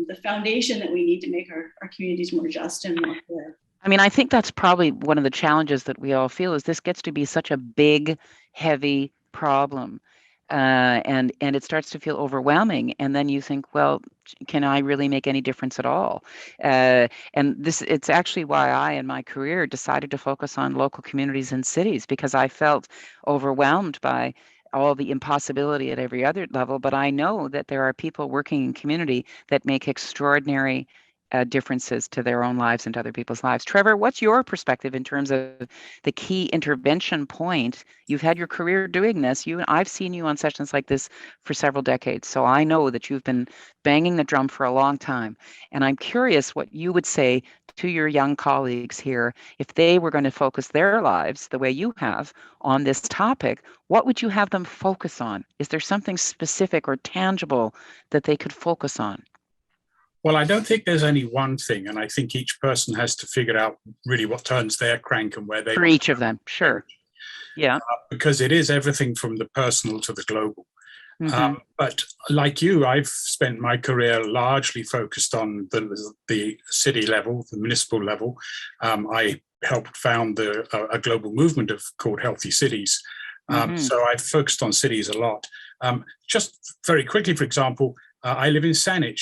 the foundation that we need to make our communities more just and more fair. I mean, I think that's probably one of the challenges that we all feel is this gets to be such a big, heavy problem. And it starts to feel overwhelming. And then you think, well, can I really make any difference at all? And it's actually why I, in my career, decided to focus on local communities and cities, because I felt overwhelmed by all the impossibility at every other level. But I know that there are people working in community that make extraordinary differences to their own lives and to other people's lives. Trevor, what's your perspective in terms of the key intervention point? You've had your career doing this. I've seen you on sessions like this for several decades, so I know that you've been banging the drum for a long time. And I'm curious what you would say to your young colleagues here if they were going to focus their lives the way you have on this topic. What would you have them focus on? Is there something specific or tangible that they could focus on? Well, I don't think there's any one thing, and I think each person has to figure out really what turns their crank and where they. For each of them, sure. Yeah. Because it is everything from the personal to the global. But like you, I've spent my career largely focused on the city level, the municipal level. I helped found a global movement called Healthy Cities. So I've focused on cities a lot. Just very quickly, for example, I live in Saanich.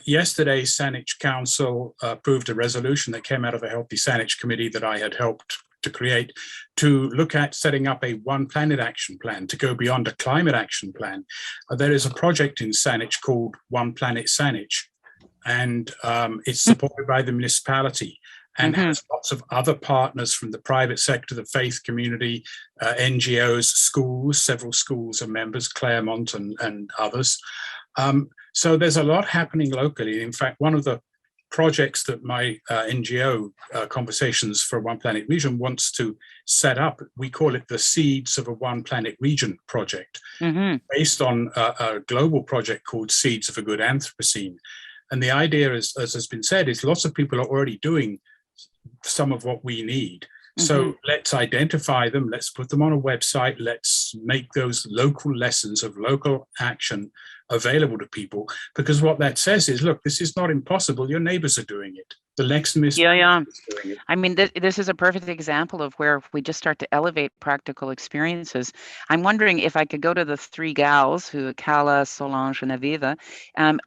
Yesterday, Saanich Council approved a resolution that came out of the Healthy Saanich Committee that I had helped to create, to look at setting up a One Planet Action Plan, to go beyond a climate action plan. There is a project in Saanich called One Planet Saanich, and it's supported by the municipality and has lots of other partners from the private sector, the faith community, NGOs, schools. Several schools are members, Claremont and others. So there's a lot happening locally. In fact, one of the projects that my NGO, Conversations for One Planet Region, wants to set up, we call it the Seeds of a One Planet Region project, based on a global project called Seeds of a Good Anthropocene. And the idea, as has been said, is lots of people are already doing some of what we need. So let's identify them, let's put them on a website, let's make those local lessons of local action available to people, because what that says is, look, this is not impossible, your neighbors are doing it. The next is doing it. I mean, this is a perfect example of where we just start to elevate practical experiences. I'm wondering if I could go to the three gals, Kala, Solange, and Aviva.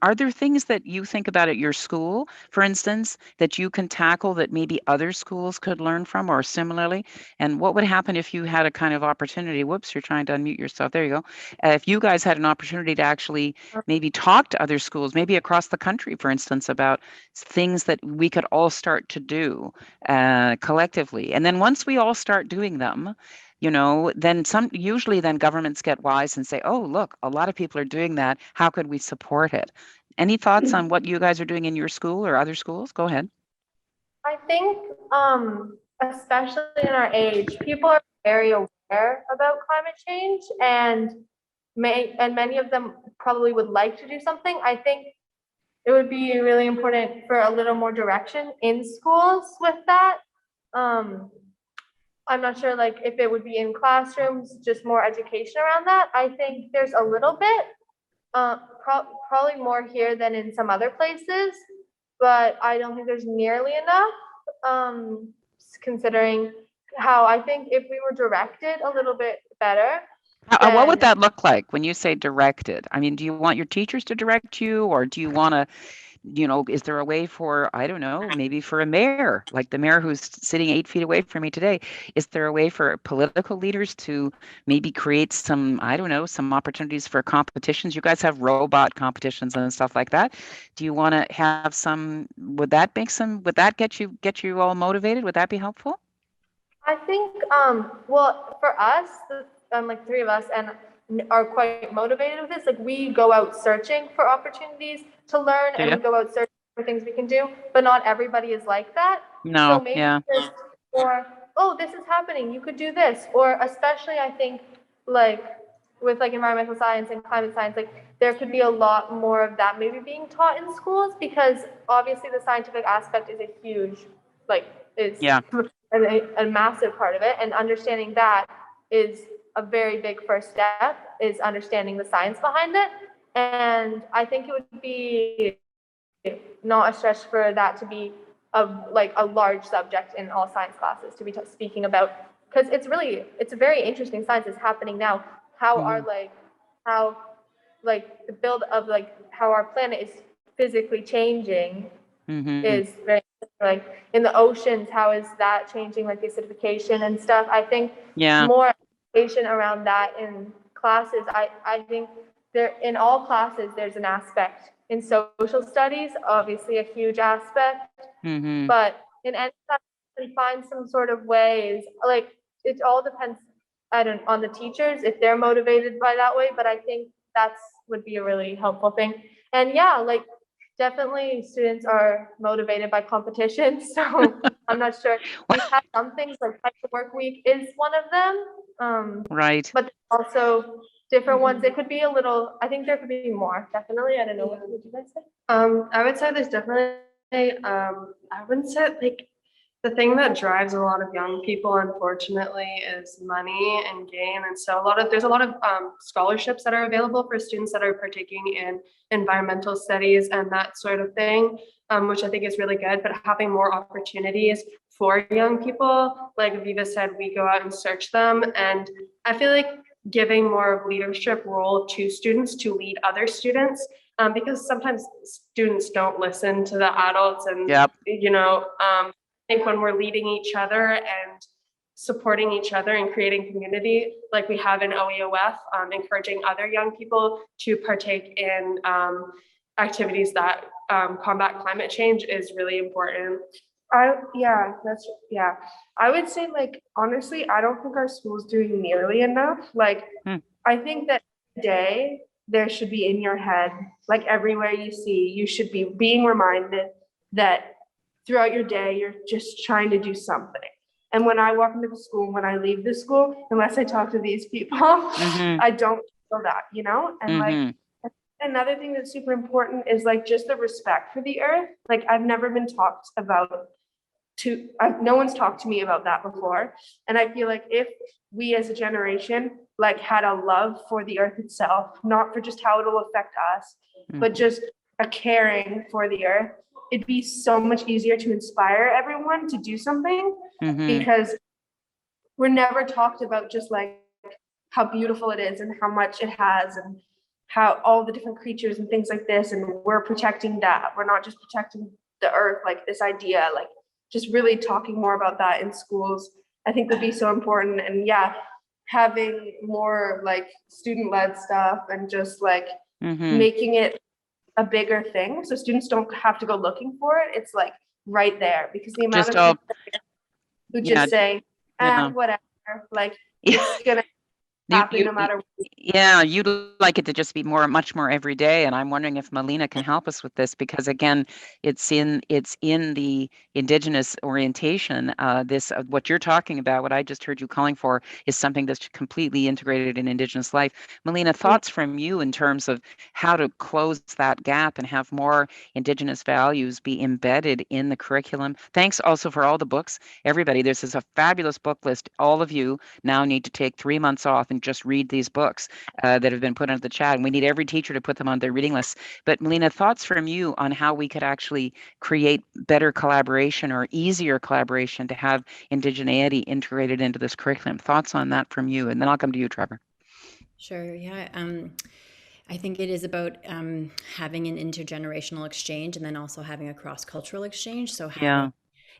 Are there things that you think about at your school, for instance, that you can tackle that maybe other schools could learn from, or similarly? And what would happen if you had a kind of opportunity? Whoops, you're trying to unmute yourself. There you go. If you guys had an opportunity to actually maybe talk to other schools, maybe across the country, for instance, about things that we could all start to do collectively. And then once we all start doing them, then usually governments get wise and say, oh, look, a lot of people are doing that. How could we support it? Any thoughts on what you guys are doing in your school or other schools? Go ahead. I think, especially in our age, people are very aware about climate change, and many of them probably would like to do something. I think it would be really important for a little more direction in schools with that. I'm not sure like if it would be in classrooms, just more education around that. I think there's a little bit, probably more here than in some other places, but I don't think there's nearly enough, considering how I think if we were directed a little bit better. What would then- that look like when you say directed? I mean, do you want your teachers to direct you, or do you want to, is there a way for, I don't know, maybe for a mayor, like the mayor who's sitting 8 feet away from me today? Is there a way for political leaders to maybe create some, I don't know, some opportunities for competitions? You guys have robot competitions and stuff like that. Do you want to have some, would that get you all motivated? Would that be helpful? I think, well, for us, like 3 of us and are quite motivated with this. Like we go out searching for opportunities to learn and we go out searching for things we can do, but not everybody is like that. No, So maybe just, or, oh, this is happening, you could do this. Or especially I think like with like environmental science and climate science, like there could be a lot more of that maybe being taught in schools, because obviously the scientific aspect is a huge, like is a massive part of it, and understanding that is a very big first step, is understanding the science behind it. And I think it would be not a stretch for that to be a large subject in all science classes to be speaking about, because it's a very interesting science that's happening now. How the build of like how our planet is physically changing is very, like in the oceans, how is that changing, like the acidification and stuff. I think more education around that in classes. I think there in all classes there's an aspect. In social studies, obviously a huge aspect, but in any class you can find some sort of ways, like it all depends on the teachers if they're motivated by that way, but I think that's would be a really helpful thing. And like definitely students are motivated by competition, so I'm not sure. We have some things like the work week is one of them, right, but also different ones. It could be a little, I think there could be more, definitely. I don't know, what would you guys say? I would say there's definitely, I wouldn't say like the thing that drives a lot of young people, unfortunately, is money and gain. And so there's a lot of scholarships that are available for students that are partaking in environmental studies and that sort of thing, which I think is really good. But having more opportunities for young people, like Aviva said, we go out and search them. And I feel like giving more of leadership role to students to lead other students, because sometimes students don't listen to the adults, and I think when we're leading each other and supporting each other and creating community like we have in OEOF, encouraging other young people to partake in activities that combat climate change is really important. I would say, like, honestly, I don't think our school's doing nearly enough. Like, I think that today there should be in your head, like everywhere you see, you should be being reminded that throughout your day, you're just trying to do something. And when I walk into the school, when I leave the school, unless I talk to these people, I don't feel that, And like another thing that's super important is like just the respect for the earth. Like I've never been talked about no one's talked to me about that before. And I feel like if we as a generation like had a love for the earth itself, not for just how it'll affect us, but just a caring for the earth, it'd be so much easier to inspire everyone to do something, because we're never talked about just like how beautiful it is and how much it has and how all the different creatures and things like this, and we're protecting that. We're not just protecting the earth, like this idea, like just really talking more about that in schools, I think would be so important. And having more like student-led stuff and just like making it a bigger thing, so students don't have to go looking for it. It's like right there, because the amount of people who just say, whatever, like it's gonna happening no matter what. Yeah, you'd like it to just be much more every day. And I'm wondering if Melina can help us with this, because again, it's in the Indigenous orientation. What you're talking about, what I just heard you calling for, is something that's completely integrated in Indigenous life. Melina, thoughts from you in terms of how to close that gap and have more Indigenous values be embedded in the curriculum? Thanks also for all the books. Everybody, this is a fabulous book list. All of you now need to take 3 months off and just read these books that have been put into the chat. And we need every teacher to put them on their reading list. But Melina, thoughts from you on how we could actually create better collaboration or easier collaboration to have indigeneity integrated into this curriculum? Thoughts on that from you, and then I'll come to you, Trevor. Sure. Yeah. I think it is about having an intergenerational exchange, and then also having a cross-cultural exchange. So having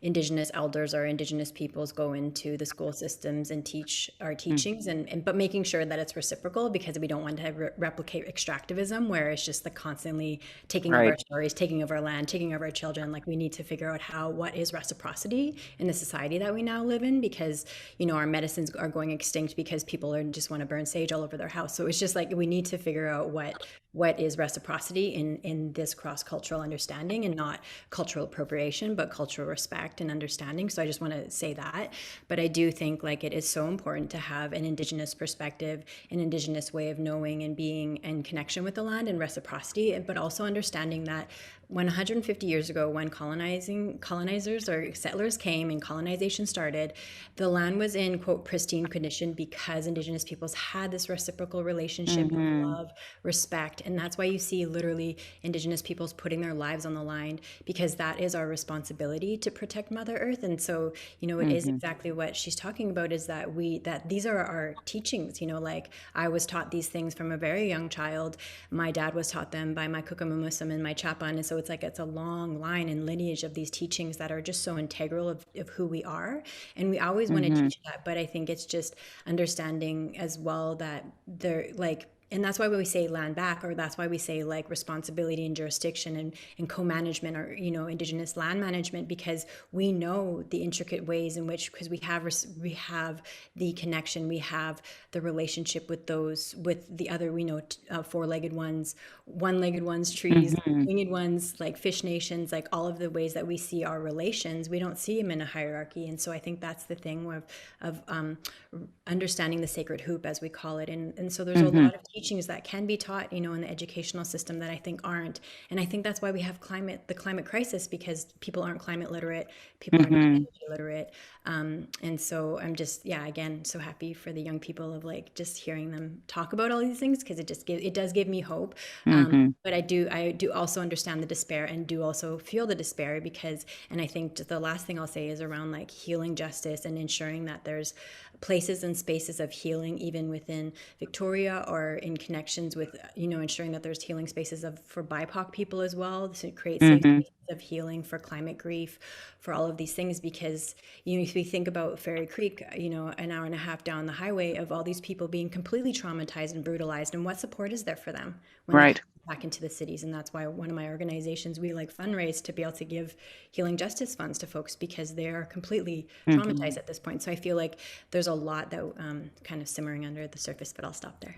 Indigenous elders or Indigenous peoples go into the school systems and teach our teachings, but making sure that it's reciprocal, because we don't want to replicate extractivism, where it's just the constantly taking over our stories, taking over our land, taking over our children. Like, we need to figure out what is reciprocity in the society that we now live in, because, you know, our medicines are going extinct because people just want to burn sage all over their house. So it's just like, we need to figure out what is reciprocity in this cross-cultural understanding, and not cultural appropriation, but cultural respect and understanding. So I just want to say that. But I do think, like, it is so important to have an Indigenous perspective, an Indigenous way of knowing and being in connection with the land, and reciprocity, but also understanding that when 150 years ago, when colonizers or settlers came and colonization started, the land was in, quote, pristine condition, because Indigenous peoples had this reciprocal relationship of love, respect. And that's why you see literally Indigenous peoples putting their lives on the line, because that is our responsibility to protect Mother Earth. And so, you know, it is exactly what she's talking about, is that these are our teachings. You know, like, I was taught these things from a very young child. My dad was taught them by my kukamumusum and my chapan. And so it's a long line and lineage of these teachings that are just so integral of who we are. And we always want to teach that. But I think it's just understanding as well that they're like, and that's why we say land back, or that's why we say, like, responsibility and jurisdiction and co-management, or, you know, Indigenous land management, because we know the intricate ways in which, because we have the connection, we have the relationship with the other, we know, four-legged ones, one-legged ones, trees, winged ones, like fish nations, like all of the ways that we see our relations, we don't see them in a hierarchy. And so I think that's the thing of understanding the sacred hoop, as we call it. And so there's a lot of teachings that can be taught, you know, in the educational system that I think aren't. And I think that's why we have the climate crisis, because people aren't climate literate, people aren't energy literate. And so I'm just, again, so happy for the young people, of, like, just hearing them talk about all these things, because it does give me hope. But I do also understand the despair, and do also feel the despair, because, and I think the last thing I'll say is around, like, healing justice, and ensuring that there's places and spaces of healing, even within Victoria, or in connections with, you know, ensuring that there's healing spaces for BIPOC people as well, to create safe spaces of healing for climate grief, for all of these things. Because, you know, if we think about Fairy Creek, you know, an hour and a half down the highway, of all these people being completely traumatized and brutalized, and what support is there for them when they come back into the cities? And that's why one of my organizations, we like fundraise to be able to give healing justice funds to folks, because they are completely traumatized at this point. So I feel like there's a lot that kind of simmering under the surface, but I'll stop there.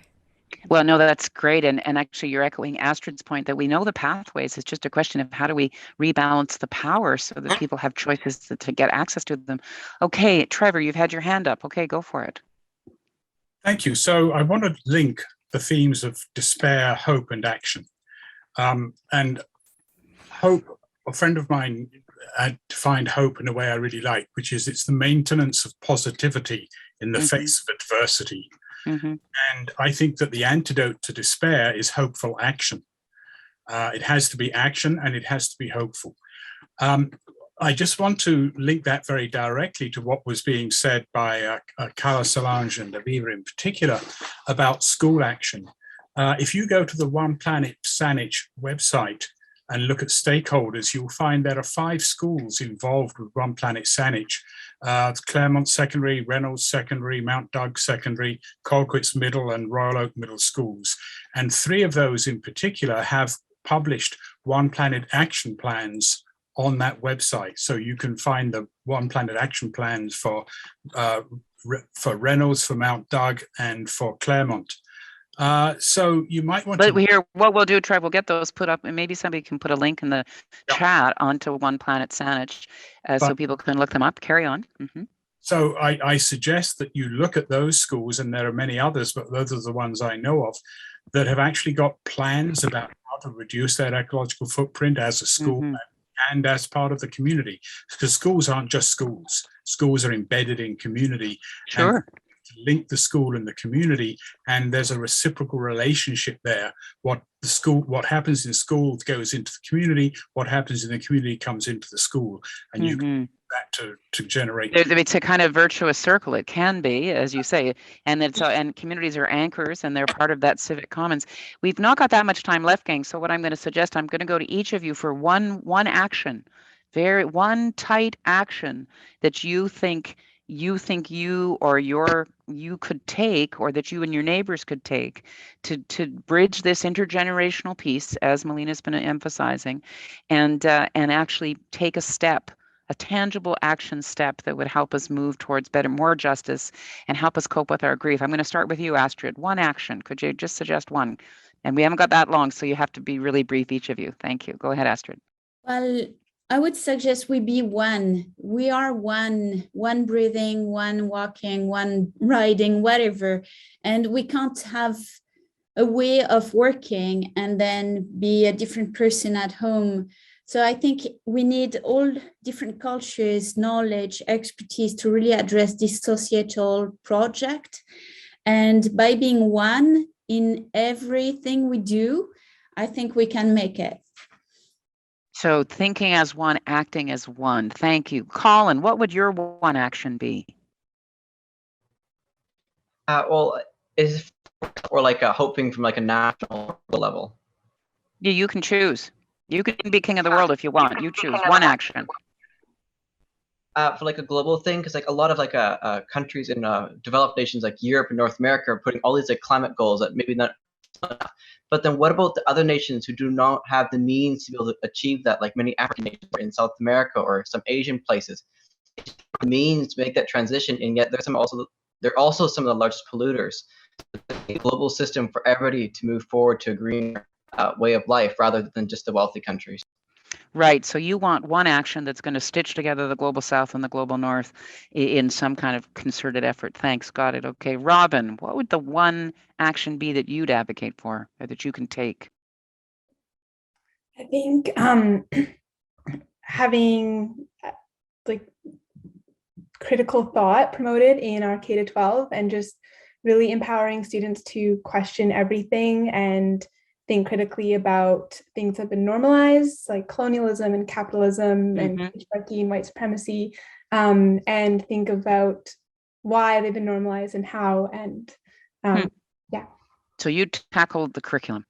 Well, no, that's great. And actually, you're echoing Astrid's point that we know the pathways. It's just a question of how do we rebalance the power so that people have choices to get access to them. Okay, Trevor, you've had your hand up. Okay, go for it. Thank you. So I want to link the themes of despair, hope, and action. And hope, a friend of mine had defined hope in a way I really like, which is it's the maintenance of positivity in the face of adversity. And I think that the antidote to despair is hopeful action. It has to be action, and it has to be hopeful. I just want to link that very directly to what was being said by Carla Solange and Aviva in particular about school action. If you go to the One Planet Saanich website and look at stakeholders, you'll find there are 5 schools involved with One Planet Saanich. Claremont Secondary, Reynolds Secondary, Mount Doug Secondary, Colquitt's Middle and Royal Oak Middle Schools. And 3 of those in particular have published One Planet action plans on that website. So you can find the One Planet action plans for for Reynolds, for Mount Doug, and for Claremont. So you might want But to. here, what we'll do, Trev, we'll get those put up, and maybe somebody can put a link in the chat onto One Planet Saanich, so people can look them up. Carry on. So I suggest that you look at those schools, and there are many others, but those are the ones I know of, that have actually got plans about how to reduce their ecological footprint as a school and as part of the community. Because schools aren't just schools. Schools are embedded in community. Sure. And link the school and the community, and there's a reciprocal relationship there. What happens in school goes into the community, what happens in the community comes into the school, and you can use that to generate. It's a kind of virtuous circle. It can be, as you say, and communities are anchors, and they're part of that civic commons. We've not got that much time left, gang. So what I'm going to suggest, I'm going to go to each of you for one action, one tight action that you think you could take, or that you and your neighbors could take to bridge this intergenerational piece, as Melina's been emphasizing, and actually take a tangible action step that would help us move towards more justice and help us cope with our grief. I'm going to start with you, Astrid. One action. Could you just suggest one? And we haven't got that long, so you have to be really brief, each of you. Thank you. Go ahead, Astrid. Well, I would suggest we be one. We are one breathing, one walking, one riding, whatever. And we can't have a way of working and then be a different person at home. So I think we need all different cultures, knowledge, expertise to really address this societal project. And by being one in everything we do, I think we can make it. So thinking as one, acting as one. Thank you. Colin, what would your one action be? Or hoping from like a national level. Yeah, you can choose. You can be king of the world if you want. You choose one action. For like a global thing, because like a lot of countries in developed nations like Europe and North America are putting all these like climate goals that maybe not enough. But then what about the other nations who do not have the means to be able to achieve that, like many African nations in South America or some Asian places? The means to make that transition, and yet they're also some of the largest polluters. A global system for everybody to move forward to a greener way of life rather than just the wealthy countries. Right. So you want one action that's going to stitch together the global south and the global north in some kind of concerted effort. Thanks. Got it. Okay. Robin, what would the one action be that you'd advocate for, or that you can take? I think having like critical thought promoted in our K-12 and just really empowering students to question everything and think critically about things that have been normalized, like colonialism and capitalism and patriarchy and white supremacy, and think about why they've been normalized and how, and yeah. So you tackled the curriculum.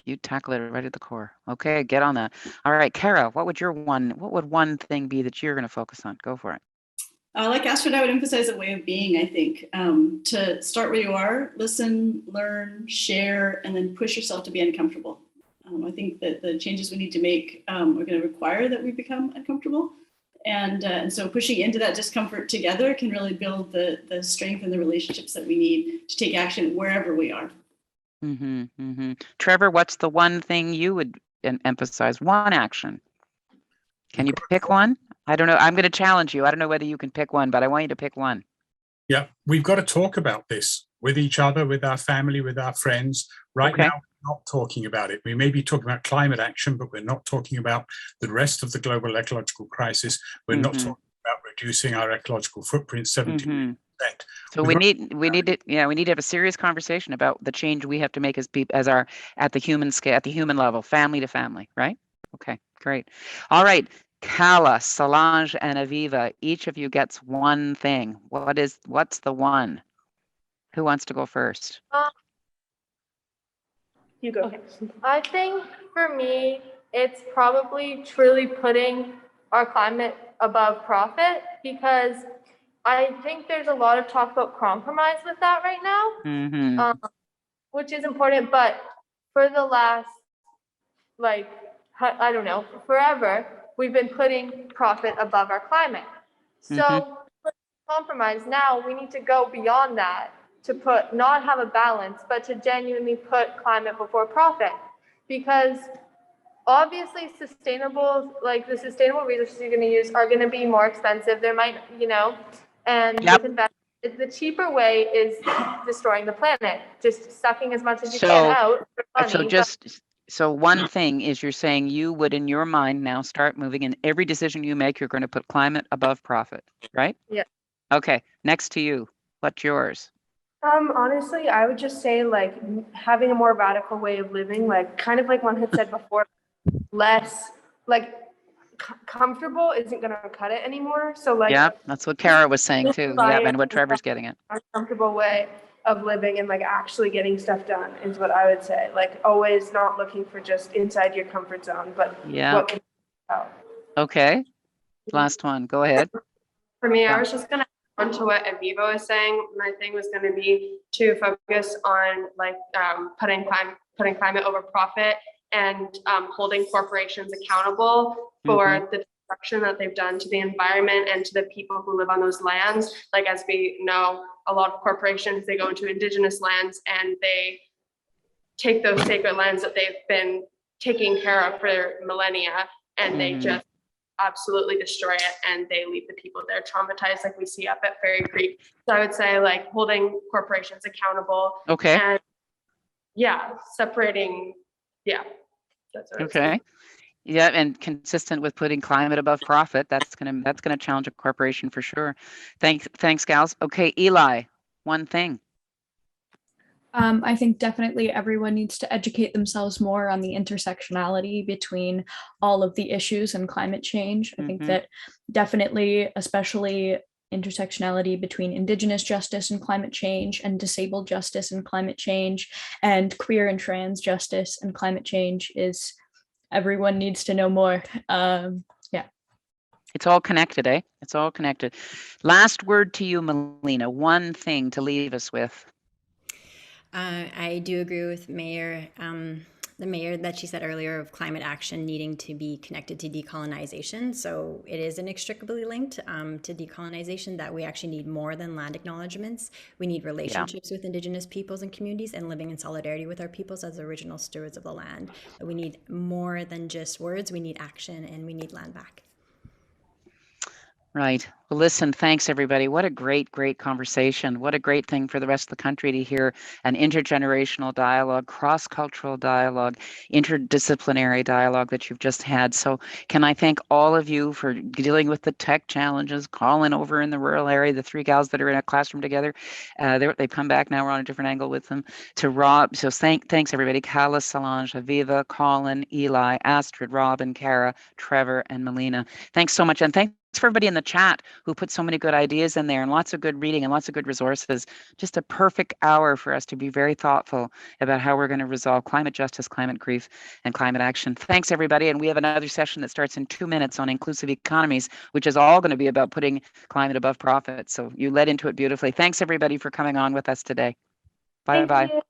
You tackle it right at the core. Okay, get on that. All right, Kara, what would one thing be that you're going to focus on? Go for it. Like Astrid, I would emphasize a way of being, I think, to start where you are, listen, learn, share, and then push yourself to be uncomfortable. I think that the changes we need to make are going to require that we become uncomfortable. And so pushing into that discomfort together can really build the strength and the relationships that we need to take action wherever we are. Trevor, what's the one thing you would emphasize? One action. Can you pick one? I don't know. I'm going to challenge you. I don't know whether you can pick one, but I want you to pick one. Yeah, we've got to talk about this with each other, with our family, with our friends. Right now, we're not talking about it. We may be talking about climate action, but we're not talking about the rest of the global ecological crisis. We're not talking about reducing our ecological footprint 70%. So we need to have a serious conversation about the change we have to make as people, at the human scale, at the human level, family to family, right? Okay, great. All right. Kala, Solange, and Aviva, each of you gets one thing. What's the one? Who wants to go first? You go. Okay. I think for me, it's probably truly putting our climate above profit, because I think there's a lot of talk about compromise with that right now, which is important. But for the last, forever, we've been putting profit above our climate. So compromise. Now we need to go beyond that to not have a balance, but to genuinely put climate before profit. Because obviously the sustainable resources you're going to use are going to be more expensive. There might, and Yep. with investment, the cheaper way is destroying the planet, just sucking as much as you So- can out for money. So one thing is you're saying you would, in your mind now, start moving in every decision you make, you're going to put climate above profit, right? Yeah. Okay, next to you, what's yours? Honestly, I would just say like having a more radical way of living, like kind of like one had said before, less like comfortable isn't going to cut it anymore. So like, Yeah, that's what Kara was saying too. Yeah, and what Trevor's getting at. A comfortable way of living and like actually getting stuff done is what I would say. Like always not looking for just inside your comfort zone, but Yeah. what can you out. Okay, last one, go ahead. For me, Yeah. I was just going to on to what Aviva was saying. My thing was going to be to focus on like putting climate over profit and holding corporations accountable for the destruction that they've done to the environment and to the people who live on those lands. Like as we know, a lot of corporations, they go into Indigenous lands and they take those sacred lands that they've been taking care of for millennia and they just absolutely destroy it and they leave the people there traumatized like we see up at Fairy Creek. So I would say like holding corporations accountable. Okay. And separating, that's what I would say. Okay. Yeah, and consistent with putting climate above profit, that's gonna challenge a corporation for sure. Thanks, gals. Okay, Eli, one thing. I think definitely everyone needs to educate themselves more on the intersectionality between all of the issues and climate change. I think that definitely, especially intersectionality between Indigenous justice and climate change, and disabled justice and climate change, and queer and trans justice and climate change is everyone needs to know more. It's all connected, eh? It's all connected. Last word to you, Melina. One thing to leave us with. I do agree with the mayor that she said earlier of climate action needing to be connected to decolonization. So it is inextricably linked to decolonization, that we actually need more than land acknowledgements. We need relationships with Indigenous peoples and communities and living in solidarity with our peoples as original stewards of the land. We need more than just words. We need action and we need land back. Right. Well, listen, thanks everybody. What a great conversation. What a great thing for the rest of the country to hear an intergenerational dialogue, cross-cultural dialogue, interdisciplinary dialogue that you've just had. So can I thank all of you for dealing with the tech challenges, Colin over in the rural area, the three gals that are in a classroom together. They've come back now, we're on a different angle with them. To Rob, so thanks everybody. Kala, Solange, Aviva, Colin, Eli, Astrid, Rob, and Kara, Trevor, and Melina. Thanks so much. And thanks for everybody in the chat who put so many good ideas in there and lots of good reading and lots of good resources. Just a perfect hour for us to be very thoughtful about how we're going to resolve climate justice, climate grief, and climate action. Thanks, everybody. And we have another session that starts in 2 minutes on inclusive economies, which is all going to be about putting climate above profit. So you led into it beautifully. Thanks, everybody, for coming on with us today. Bye-bye.